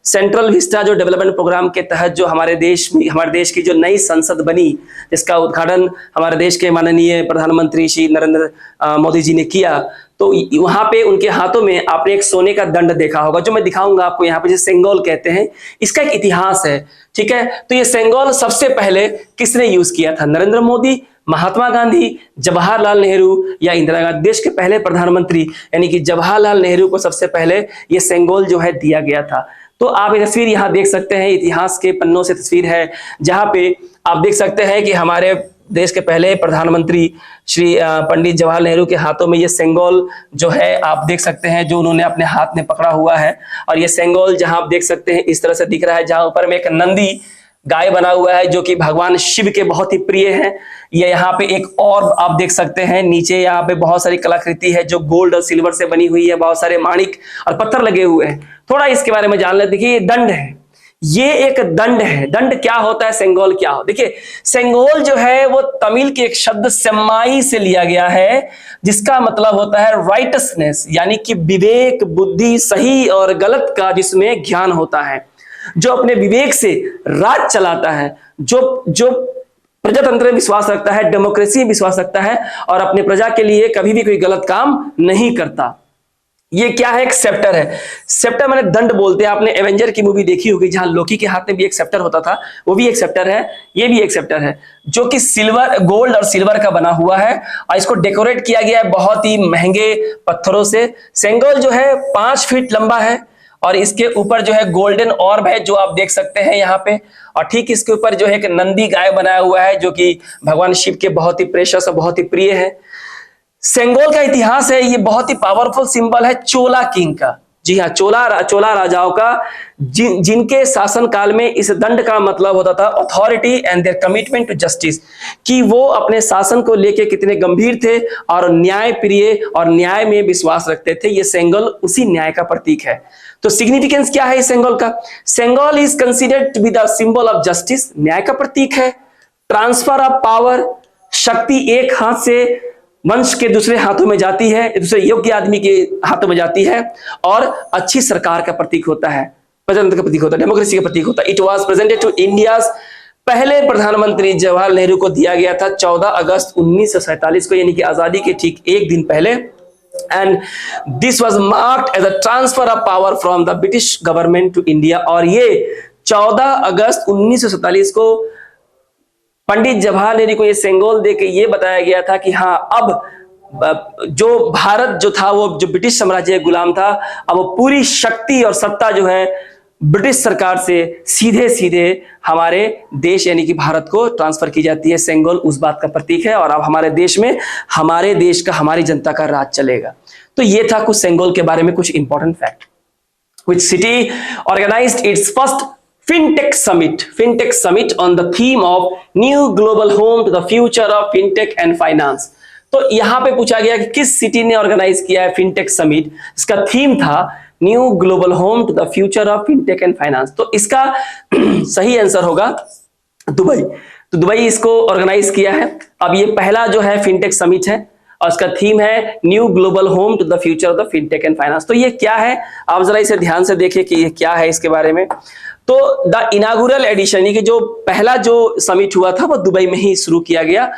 S1: सेंट्रल विस्टा जो डेवलपमेंट प्रोग्राम के तहत जो हमारे देश की जो नई संसद बनी, जिसका उद्घाटन हमारे देश के माननीय प्रधानमंत्री श्री नरेंद्र मोदी जी ने किया, तो वहां पे उनके हाथों में आपने एक सोने का दंड देखा होगा जो मैं दिखाऊंगा आपको यहाँ पे, जिसे सेंगोल कहते हैं। इसका एक इतिहास है, ठीक है। तो ये सेंगोल सबसे पहले किसने यूज किया था? नरेंद्र मोदी, महात्मा गांधी, जवाहरलाल नेहरू या इंदिरा गांधी। देश के पहले प्रधानमंत्री यानी कि जवाहरलाल नेहरू को सबसे पहले ये सेंगोल जो है दिया गया था। तो आप ये तस्वीर यहाँ देख सकते हैं, इतिहास के पन्नों से तस्वीर है जहां पे आप देख सकते हैं कि हमारे देश के पहले प्रधानमंत्री श्री पंडित जवाहरलाल नेहरू के हाथों में ये सेंगोल जो है आप देख सकते हैं, जो उन्होंने अपने हाथ में पकड़ा हुआ है। और ये सेंगोल जहां आप देख सकते हैं इस तरह से दिख रहा है, जहां ऊपर में एक नंदी गाय बना हुआ है जो कि भगवान शिव के बहुत ही प्रिय है। ये यहाँ पे एक और आप देख सकते हैं, नीचे यहाँ पे बहुत सारी कलाकृति है जो गोल्ड और सिल्वर से बनी हुई है, बहुत सारे माणिक और पत्थर लगे हुए हैं। थोड़ा इसके बारे में जान लेते। देखिए ये दंड है, ये एक दंड है। दंड क्या होता है, सेंगोल क्या हो? देखिए सेंगोल जो है वो तमिल के एक शब्द सेम्माई से लिया गया है, जिसका मतलब होता है राइटसनेस, यानी कि विवेक, बुद्धि, सही और गलत का जिसमें ज्ञान होता है, जो अपने विवेक से राज चलाता है, जो प्रजातंत्र में विश्वास रखता है, डेमोक्रेसी में विश्वास रखता है और अपने प्रजा के लिए कभी भी कोई गलत काम नहीं करता। ये क्या है? एक सेप्टर है। सेप्टर माने दंड बोलते हैं। आपने एवेंजर की मूवी देखी होगी जहां लोकी के हाथ में भी एक सेप्टर होता था, वो भी एक सेप्टर है, ये भी एक सेप्टर है जो कि सिल्वर, गोल्ड और सिल्वर का बना हुआ है और इसको डेकोरेट किया गया है बहुत ही महंगे पत्थरों से। सेंगोल जो है 5 फीट लंबा है और इसके ऊपर जो है गोल्डन ऑर्ब है जो आप देख सकते हैं यहाँ पे, और ठीक इसके ऊपर जो है एक नंदी गाय बनाया हुआ है जो कि भगवान शिव के बहुत ही प्रेशियस और बहुत ही प्रिय है। सेंगोल का इतिहास है, ये बहुत ही पावरफुल सिंबल है चोला किंग का। जी हाँ, चोला राजाओं का, जिनके शासन काल में इस दंड का मतलब होता था authority and their commitment to justice, कि वो अपने शासन को लेके कितने गंभीर थे और न्याय प्रिय और न्याय में विश्वास रखते थे। ये सेंगोल उसी न्याय का प्रतीक है। तो सिग्निफिकेंस क्या है इस सेंगोल का? Sengol is considered to be the symbol of justice, न्याय का प्रतीक है। ट्रांसफर ऑफ पावर, शक्ति एक हाथ से वंश के दूसरे हाथों में जाती है, दूसरे योग्य आदमी के हाथों में जाती है, और अच्छी सरकार का प्रतीक होता है, प्रजातंत्र का प्रतीक होता है, डेमोक्रेसी का प्रतीक होता है। It was presented to India's, पहले प्रधानमंत्री जवाहरलाल नेहरू को दिया गया था 14 अगस्त 1947 को, यानी कि आजादी के ठीक एक दिन पहले। And this was marked as a transfer of power from the British government to India. और ये 14 अगस्त 1947 को पंडित जवाहरलाल नेहरू को ये सेंगोल देके ये बताया गया था कि हाँ, अब जो भारत जो था वो जो ब्रिटिश साम्राज्य गुलाम था, अब वो पूरी शक्ति और सत्ता जो है ब्रिटिश सरकार से सीधे सीधे हमारे देश यानी कि भारत को ट्रांसफर की जाती है। सेंगोल उस बात का प्रतीक है और अब हमारे देश में हमारे देश का, हमारी जनता का राज चलेगा। तो ये था कुछ सेंगोल के बारे में कुछ important fact. Which city organized its first FinTech Summit on the theme of New Global Home to the Future of FinTech and Finance। तो यहां पे पूछा गया कि किस सिटी ने ऑर्गेनाइज किया है FinTech Summit, इसका थीम था new global home to the future of FinTech and finance. तो इसका सही आंसर होगा दुबई। तो दुबई इसको ऑर्गेनाइज किया है। अब ये पहला जो है FinTech Summit है और इसका थीम है new global home to the future of the fintech and finance. तो ये क्या है, आप जरा इसे ध्यान से देखिए कि ये क्या है इसके बारे में। तो द इनागुरल एडिशन, ये कि जो पहला जो समिट हुआ था वो दुबई में ही शुरू किया गया।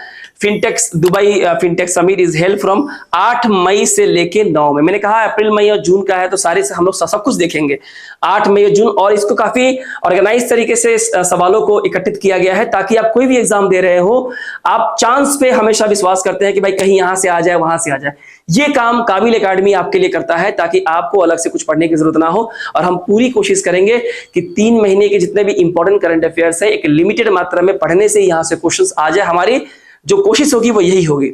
S1: Dubai fintech summit is held from 8 मई से लेके 9 मई। मैंने कहा अप्रैल मई और जून का है तो सारे हम लोग सब कुछ देखेंगे, 8 मई और जून। और इसको काफी ऑर्गेनाइज तरीके से सवालों को इकट्ठित किया गया है ताकि आप कोई भी एग्जाम दे रहे हो, आप चांस पे हमेशा विश्वास करते हैं कि भाई कहीं यहां से आ जाए वहां से आ जाए। ये काम काबिल एकेडमी आपके लिए करता है ताकि आपको अलग से कुछ पढ़ने की जरूरत ना हो। और हम पूरी कोशिश करेंगे कि 3 महीने के जितने भी इंपॉर्टेंट करंट अफेयर्स है एक लिमिटेड मात्रा में पढ़ने से यहां से क्वेश्चंस आ जाए। हमारी जो कोशिश होगी वो यही होगी।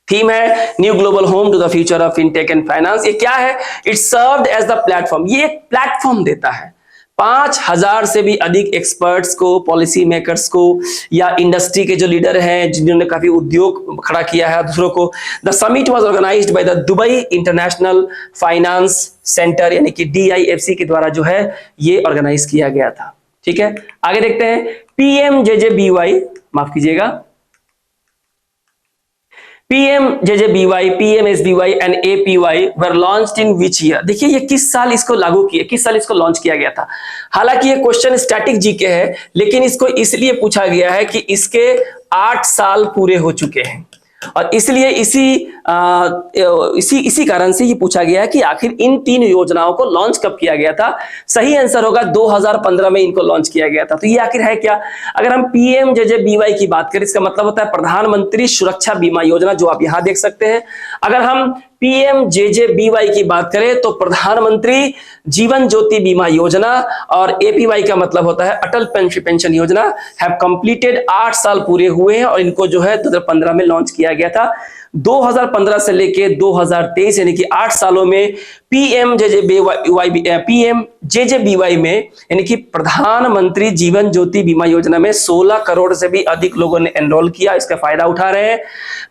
S1: थीम है new global home to the future of fintech and finance. ये क्या है, it served as the platform, ये एक प्लेटफॉर्म देता है 5000 से भी अधिक एक्सपर्ट्स को, पॉलिसी मेकर्स को या इंडस्ट्री के जो लीडर हैं जिन्होंने काफी उद्योग खड़ा किया है दूसरों को। The summit was organised by the Dubai International Finance Centre यानी कि DIFC के द्वारा जो है ये ऑर्गेनाइज किया गया था। ठीक है, आगे देखते हैं। PMJJBY, माफ कीजिएगा, PMJJBY, PMSBY and APY were launched in which year? देखिए ये किस साल इसको लागू किया, किस साल इसको लॉन्च किया गया था। हालांकि ये क्वेश्चन स्टैटिक जीके है लेकिन इसको इसलिए पूछा गया है कि इसके 8 साल पूरे हो चुके हैं और इसलिए इसी कारण से ये पूछा गया है कि आखिर इन 3 योजनाओं को लॉन्च कब किया गया था। सही आंसर होगा 2015 में इनको लॉन्च किया गया था। तो ये आखिर है क्या, अगर हम PMJJBY की बात करें इसका मतलब होता है प्रधानमंत्री सुरक्षा बीमा योजना, जो आप यहां देख सकते हैं। अगर हम PMJJBY की बात करें तो प्रधानमंत्री जीवन ज्योति बीमा योजना, और APY का मतलब होता है अटल पेंशन योजना, हैव कंप्लीटेड 8 साल पूरे हुए हैं और इनको जो है 2015 में लॉन्च किया गया था। 2015 से लेके 2023 यानी कि 8 सालों में PMJJBY में यानी कि प्रधानमंत्री जीवन ज्योति बीमा योजना में 16 करोड़ से भी अधिक लोगों ने एनरोल किया, इसका फायदा उठा रहे हैं।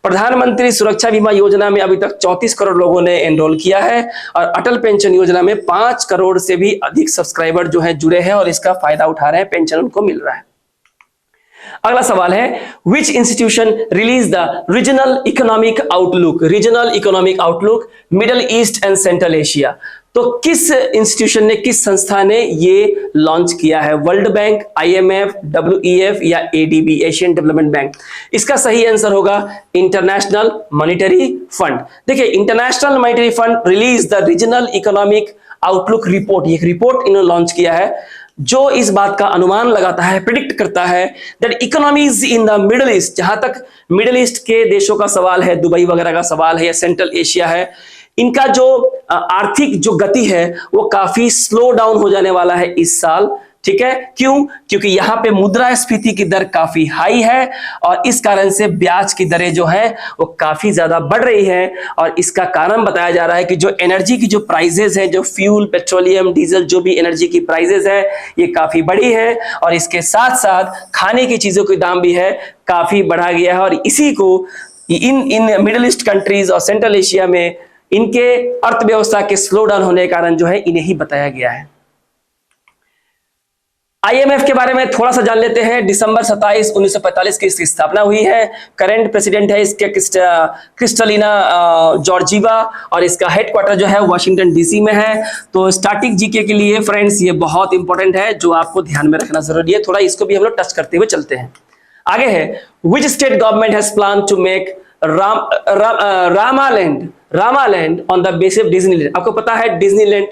S1: प्रधानमंत्री सुरक्षा बीमा योजना में अभी तक 34 करोड़ लोगों ने एनरोल किया है और अटल पेंशन योजना में 5 करोड़ से भी अधिक सब्सक्राइबर जो है जुड़े हैं और इसका फायदा उठा रहे हैं, पेंशन उनको मिल रहा है। अगला सवाल है, विच institution release the regional economic outlook, regional economic outlook middle east and central Asia. तो किस इंस्टीट्यूशन ने, किस संस्था ने ये लॉन्च किया है, वर्ल्ड बैंक, IMF, WEF या ADB, एशियन डेवलपमेंट बैंक। इसका सही आंसर होगा इंटरनेशनल मॉनिटरी फंड। देखिए international monetary fund release the regional economic outlook report, ये रिपोर्ट इन्होंने लॉन्च किया है जो इस बात का अनुमान लगाता है, प्रिडिक्ट करता है that economies in the middle east, जहां तक मिडिल ईस्ट के देशों का सवाल है, दुबई वगैरह का सवाल है या सेंट्रल एशिया है, इनका जो आर्थिक जो गति है वो काफी स्लो डाउन हो जाने वाला है इस साल। ठीक है, क्यों? क्योंकि यहां पे मुद्रास्फीति की दर काफी हाई है और इस कारण से ब्याज की दरें जो है वो काफी ज्यादा बढ़ रही है। और इसका कारण बताया जा रहा है कि जो एनर्जी की जो प्राइसेस है, जो फ्यूल, पेट्रोलियम, डीजल, जो भी एनर्जी की प्राइसेस है ये काफी बढ़ी है और इसके साथ साथ खाने की चीजों के दाम भी है काफी बढ़ा गया है। और इसी को इन मिडिल ईस्ट कंट्रीज और सेंट्रल एशिया में इनके अर्थव्यवस्था के स्लो डाउन होने के कारण जो है इन्हें ही बताया गया है। IMF के बारे में थोड़ा सा जान लेते हैं। दिसंबर 27, 1945 की इसकी स्थापना हुई है। करंट प्रेसिडेंट है इसके क्रिस्टलिना जॉर्जीवा और इसका हेडक्वार्टर जो है वाशिंगटन DC में है। तो स्टैटिक जीके के लिए फ्रेंड्स ये बहुत इंपॉर्टेंट है जो आपको ध्यान में रखना जरूरी है। थोड़ा इसको भी हम लोग टच करते हुए चलते हैं। आगे है, which state government has plan to make Ramaland on the base of Disneyland. आपको पता है डिज्नीलैंड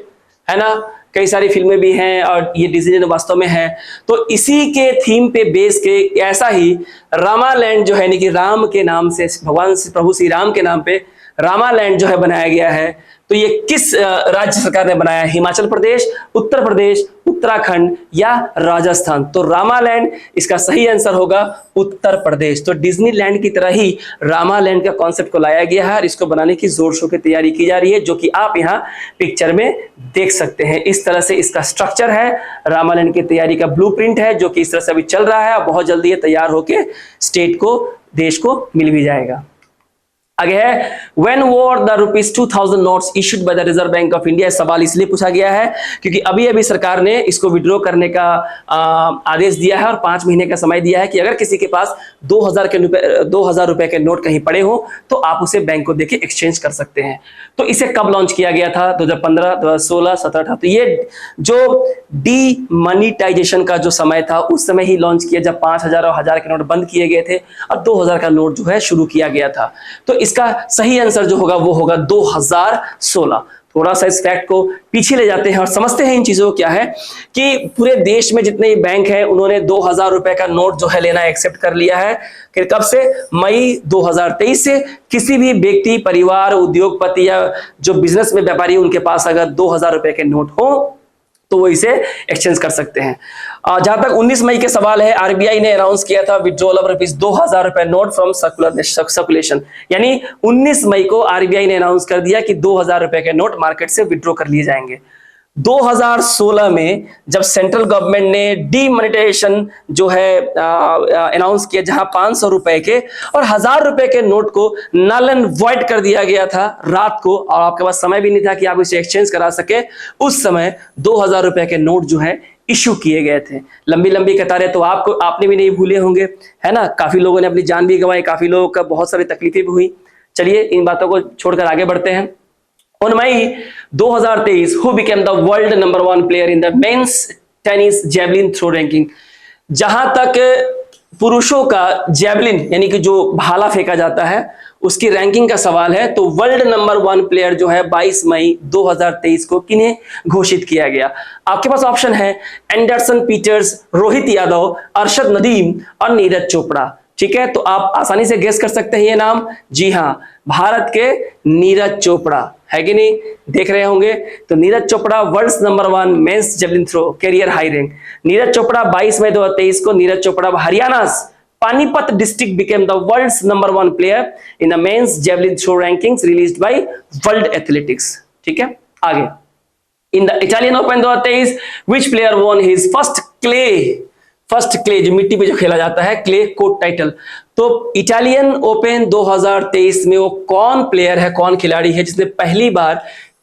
S1: है ना, कई सारी फिल्में भी हैं और ये डिज्नीलैंड वास्तव में है। तो इसी के थीम पे बेस के ऐसा ही रामालैंड जो है यानी कि राम के नाम से, भगवान प्रभु श्री राम के नाम पे रामालैंड जो है बनाया गया है। तो ये किस राज्य सरकार ने बनाया है? हिमाचल प्रदेश, उत्तर प्रदेश, उत्तराखंड या राजस्थान? तो रामालैंड इसका सही आंसर होगा उत्तर प्रदेश। तो डिज्नीलैंड की तरह ही रामालैंड का कॉन्सेप्ट को लाया गया है और इसको बनाने की जोर शोर की तैयारी की जा रही है, जो कि आप यहाँ पिक्चर में देख सकते हैं। इस तरह से इसका स्ट्रक्चर है, रामालैंड की तैयारी का ब्लूप्रिंट है जो कि इस तरह से अभी चल रहा है और बहुत जल्दी ये तैयार होके स्टेट को, देश को मिल भी जाएगा। आगे है when were the ₹2000 notes issued by the reserve bank of India. सवाल इसलिए पूछा गया है क्योंकि अभी अभी सरकार ने इसको विड्रॉ करने का आदेश दिया है और 5 महीने का समय दिया है कि अगर किसी के पास 2000 रुपए के नोट कहीं पड़े हो तो आप उसे बैंक को देके एक्सचेंज कर सकते हैं। तो इसे कब लॉन्च किया गया था? 2015, 2016, 17, 18। तो ये जो डीमनीटाइजेशन का जो समय था उस समय ही लॉन्च किया जब 5000 और 1000 के नोट बंद किए गए थे और 2000 का नोट जो है शुरू किया गया था। तो इसका सही आंसर जो होगा वो होगा 2016। थोड़ा सा इस फैक्ट को पीछे ले जाते हैं और समझते हैं इन चीजों को। क्या है कि पूरे देश में जितने बैंक हैं उन्होंने 2000 रुपए का नोट जो है लेना एक्सेप्ट कर लिया है। कि कब से? मई 2023 से किसी भी व्यक्ति, परिवार, उद्योगपति या जो बिजनेस में व्यापारी उनके पास अगर 2000 रुपए के नोट हो तो वो इसे एक्सचेंज कर सकते हैं। जहां तक 19 मई के सवाल है, आरबीआई ने अनाउंस किया था विड्रॉल ऑफ ₹2000 रुपए नोट फ्रॉम सर्कुलेशन। यानी 19 मई को आरबीआई ने अनाउंस कर दिया कि 2000 रुपए के नोट मार्केट से विड्रॉ कर लिए जाएंगे। 2016 में जब सेंट्रल गवर्नमेंट ने डीमोनेटाइजेशन जो है अनाउंस किया, जहां 500 रुपए के और 1000 रुपए के नोट को नल एंड वॉइड कर दिया गया था रात को, और आपके पास समय भी नहीं था कि आप इसे एक्सचेंज करा सके। उस समय 2000 रुपए के नोट जो है इशू किए गए थे। लंबी लंबी कतारें तो आपने भी नहीं भूले होंगे, है ना। काफी लोगों ने अपनी जान भी गंवाई, काफी लोगों का बहुत सारी तकलीफें भी हुई। चलिए इन बातों को छोड़कर आगे बढ़ते हैं। On May 2023, who became the world number 1 player in the men's tennis javelin throw ranking? जहां तक पुरुषों का जैवलिन यानी कि जो भाला फेंका जाता है उसकी रैंकिंग का सवाल है, तो वर्ल्ड नंबर 1 प्लेयर जो है 22 मई 2023 को किन्हें घोषित किया गया? आपके पास ऑप्शन है एंडरसन पीटर्स, रोहित यादव, अरशद नदीम और नीरज चोपड़ा। ठीक है, तो आप आसानी से गेस कर सकते हैं ये नाम। जी हाँ, भारत के नीरज चोपड़ा, है कि नहीं? देख रहे होंगे। तो Neeraj Chopra world number 1 men's javelin throw, career high rank. Neeraj Chopra 22 मई 2023 को Neeraj Chopra Haryana Panipat district became the world's number 1 player in the men's javelin throw rankings released by World Athletics. ठीक है, आगे in the Italian Open 2023 which player won his first clay जो मिट्टी पे जो खेला जाता है क्ले कोर्ट टाइटल। तो इटालियन ओपन 2023 में वो कौन प्लेयर है, कौन खिलाड़ी है जिसने पहली बार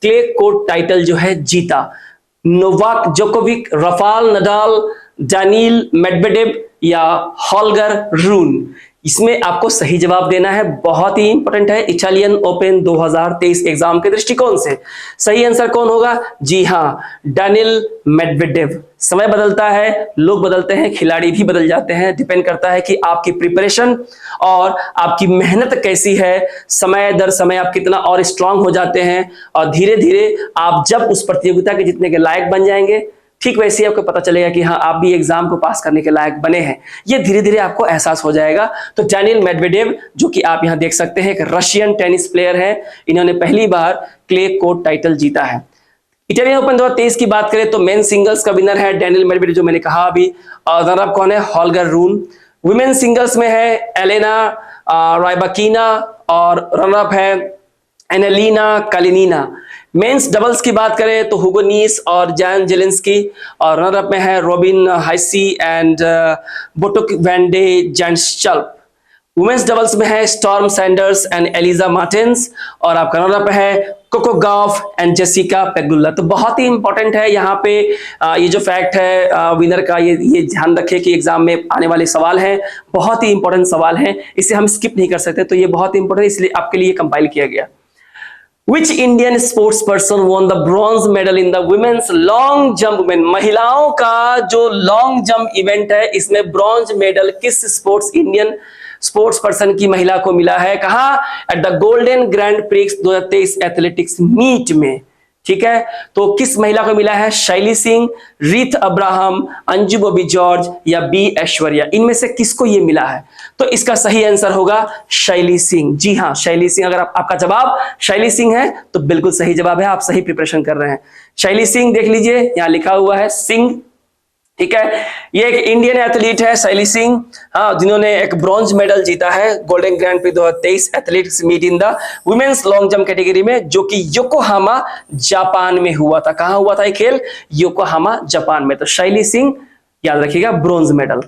S1: क्ले कोर्ट टाइटल जो है जीता? Novak Djokovic, Rafael Nadal, Daniil Medvedev या हॉल्गर रून? इसमें आपको सही जवाब देना है, बहुत ही इंपॉर्टेंट है इटालियन ओपन 2023 एग्जाम के दृष्टिकोण से। सही आंसर कौन होगा? जी हाँ, डानिल मेडवेडेव। समय बदलता है, लोग बदलते हैं, खिलाड़ी भी बदल जाते हैं, डिपेंड करता है कि आपकी प्रिपरेशन और आपकी मेहनत कैसी है। समय दर समय आप कितना और स्ट्रांग हो जाते हैं और धीरे धीरे आप जब उस प्रतियोगिता के जीतने के लायक बन जाएंगे, ठीक वैसे ही आपको पता चलेगा कि हाँ आप भी एग्जाम को पास करने के लायक बने हैं। ये धीरे धीरे आपको एहसास हो जाएगा। तो डानिल मेडवेडेव, जो कि आप यहां देख सकते हैं, एक रशियन टेनिस प्लेयर है, इन्होंने पहली बार क्ले कोर्ट टाइटल जीता है। इटालियन ओपन 2023 की बात करें तो मेन सिंगल्स का विनर है डानिल मेडवेडेव, जो मैंने कहा अभी। और रनर अप कौन है? हॉल्गर रून। वुमेन सिंगल्स में है एलेना रायबाकिना और रनर अप है एनालिना कालिनिना। मेंस डबल्स की बात करें तो हुगो नीस और जैन जेलेंस्की, और रनर अप में है Robin Haase and Botic van de Zandschulp. Women's doubles में है Storm Sanders and Elise Mertens, और आपका रनर अप है Coco Gauff and Jessica Pegula. तो बहुत ही इंपॉर्टेंट है यहाँ पे ये जो फैक्ट है विनर का, ये ध्यान रखें कि एग्जाम में आने वाले सवाल हैं, बहुत ही इंपॉर्टेंट सवाल हैं, इसे हम स्किप नहीं कर सकते। तो ये बहुत ही इंपॉर्टेंट, इसलिए आपके लिए कंपाइल किया गया। Which Indian sports person won the bronze medal in the women's long jump event? महिलाओं का जो लॉन्ग जंप इवेंट है इसमें ब्रॉन्ज मेडल किस इंडियन स्पोर्ट्स पर्सन की महिला को मिला है? कहा? At the Golden Grand Prix 2023 athletics meet में। ठीक है, तो किस महिला को मिला है? शैली सिंह, रीत अब्राहम, अंजू बॉबी जॉर्ज या बी ऐश्वर्या? इनमें से किसको ये मिला है? तो इसका सही आंसर होगा शैली सिंह। जी हाँ, शैली सिंह। अगर आपका जवाब शैली सिंह है तो बिल्कुल सही जवाब है, आप सही प्रिपरेशन कर रहे हैं। शैली सिंह देख लीजिए, यहां लिखा हुआ है सिंह। ठीक है, ये एक इंडियन एथलीट है शैली सिंह, हाँ, जिन्होंने एक ब्रॉन्ज मेडल जीता है golden grand prix 2023 athletics meet in the women's long jump category में, जो कि योकोहामा जापान में हुआ था। कहां हुआ था ये खेल? योकोहामा जापान में। तो शैली सिंह याद रखिएगा, ब्रॉन्ज मेडल।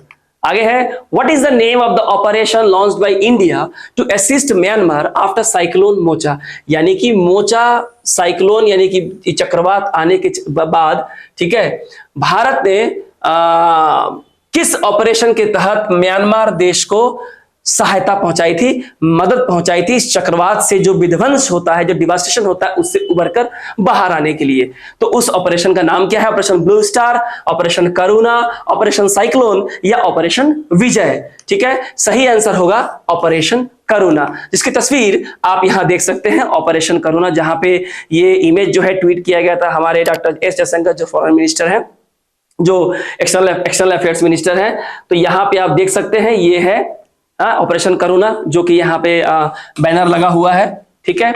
S1: आगे है, what is the name of the operation launched by India to assist Myanmar after cyclone Mocha. यानी कि मोचा साइक्लोन यानी कि चक्रवात आने के बाद, ठीक है, भारत ने किस ऑपरेशन के तहत म्यांमार देश को सहायता पहुंचाई थी, मदद पहुंचाई थी इस चक्रवात से जो विध्वंस होता है, जो डिवास्टेशन होता है, उससे उबरकर बाहर आने के लिए। तो उस ऑपरेशन का नाम क्या है? ऑपरेशन ब्लू स्टार, ऑपरेशन करुणा, ऑपरेशन साइक्लोन या ऑपरेशन विजय। ठीक है, सही आंसर होगा ऑपरेशन करुणा, जिसकी तस्वीर आप यहां देख सकते हैं। ऑपरेशन करुणा, जहां पे ये इमेज जो है ट्वीट किया गया था हमारे डॉक्टर एस जयशंकर जो फॉरेन मिनिस्टर हैं, जो एक्सटर्नल अफेयर्स मिनिस्टर हैं। तो यहां पे आप देख सकते हैं ये है ऑपरेशन करुणा, जो कि यहाँ पे बैनर लगा हुआ है। ठीक है,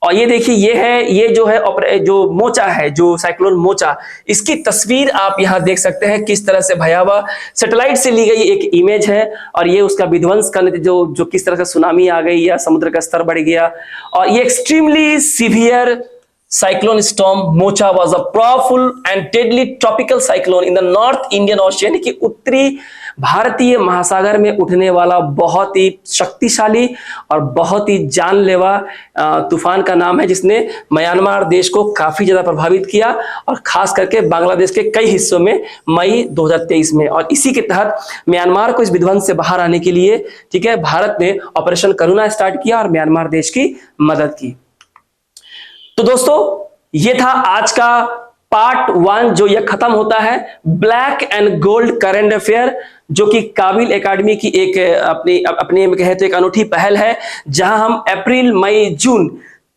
S1: और ये देखिए ये है, ये जो है जो मोचा है, जो साइक्लोन मोचा, इसकी तस्वीर आप यहाँ देख सकते हैं किस तरह से भयावह सैटेलाइट से ली गई एक इमेज है। और ये उसका विध्वंस करने जो किस तरह से सुनामी आ गई या समुद्र का स्तर बढ़ गया। और ये extremely severe cyclone storm mocha was a powerful and deadly tropical cyclone in the north Indian ocean, कि उत्तरी भारतीय महासागर में उठने वाला बहुत ही शक्तिशाली और बहुत ही जानलेवा तूफान का नाम है, जिसने म्यांमार देश को काफी ज्यादा प्रभावित किया और खास करके बांग्लादेश के कई हिस्सों में मई 2023 में। और इसी के तहत म्यांमार को इस विध्वंस से बाहर आने के लिए, ठीक है, भारत ने ऑपरेशन करुणा स्टार्ट किया और म्यांमार देश की मदद की। तो दोस्तों ये था आज का पार्ट 1, जो यह खत्म होता है black and gold current affair, जो कि काबिल एकेडमी की एक अपने कहे तो एक अनूठी पहल है, जहां हम अप्रैल, मई, जून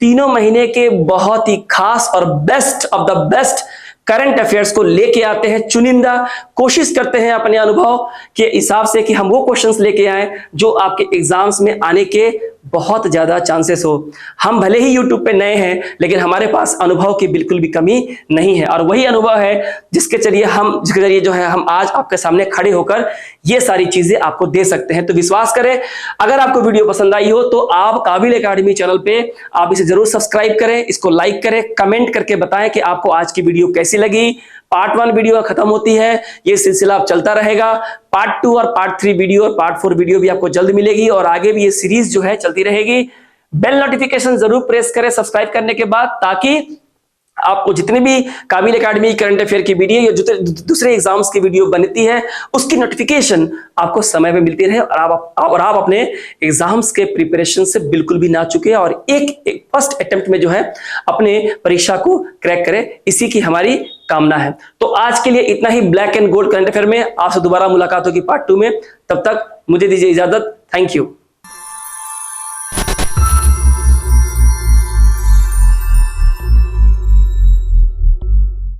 S1: तीनों महीने के बहुत ही खास और best of the best current affairs को लेके आते हैं। चुनिंदा कोशिश करते हैं अपने अनुभव के हिसाब से कि हम वो क्वेश्चंस लेके आए जो आपके एग्जाम्स में आने के बहुत ज्यादा चांसेस हो। हम भले ही YouTube पे नए हैं, लेकिन हमारे पास अनुभव की बिल्कुल भी कमी नहीं है, और वही अनुभव है जिसके जरिए जो है हम आज आपके सामने खड़े होकर ये सारी चीजें आपको दे सकते हैं। तो विश्वास करें, अगर आपको वीडियो पसंद आई हो तो आप काबिल एकेडमी चैनल पे आप इसे जरूर सब्सक्राइब करें, इसको लाइक करें, कमेंट करके बताएं कि आपको आज की वीडियो कैसी लगी। पार्ट 1 वीडियो खत्म होती है, ये सिलसिला अब चलता रहेगा। पार्ट 2 और पार्ट 3 वीडियो और पार्ट 4 वीडियो भी आपको जल्द मिलेगी, और आगे भी ये सीरीज जो है चलती रहेगी। बेल नोटिफिकेशन जरूर प्रेस करें सब्सक्राइब करने के बाद, ताकि आपको जितने भी काबिल एकेडमी करंट अफेयर की वीडियो या दूसरे एग्जाम्स की वीडियो बनती है उसकी नोटिफिकेशन आपको समय में मिलती रहे, और आप अपने एग्जाम्स के प्रिपरेशन से बिल्कुल भी ना चुके, और एक फर्स्ट अटेम्प्ट में जो है अपने परीक्षा को क्रैक करें, इसी की हमारी कामना है। तो आज के लिए इतना ही black and gold current affair में। आपसे दोबारा मुलाकात होगी पार्ट 2 में, तब तक मुझे दीजिए इजाजत। Thank you.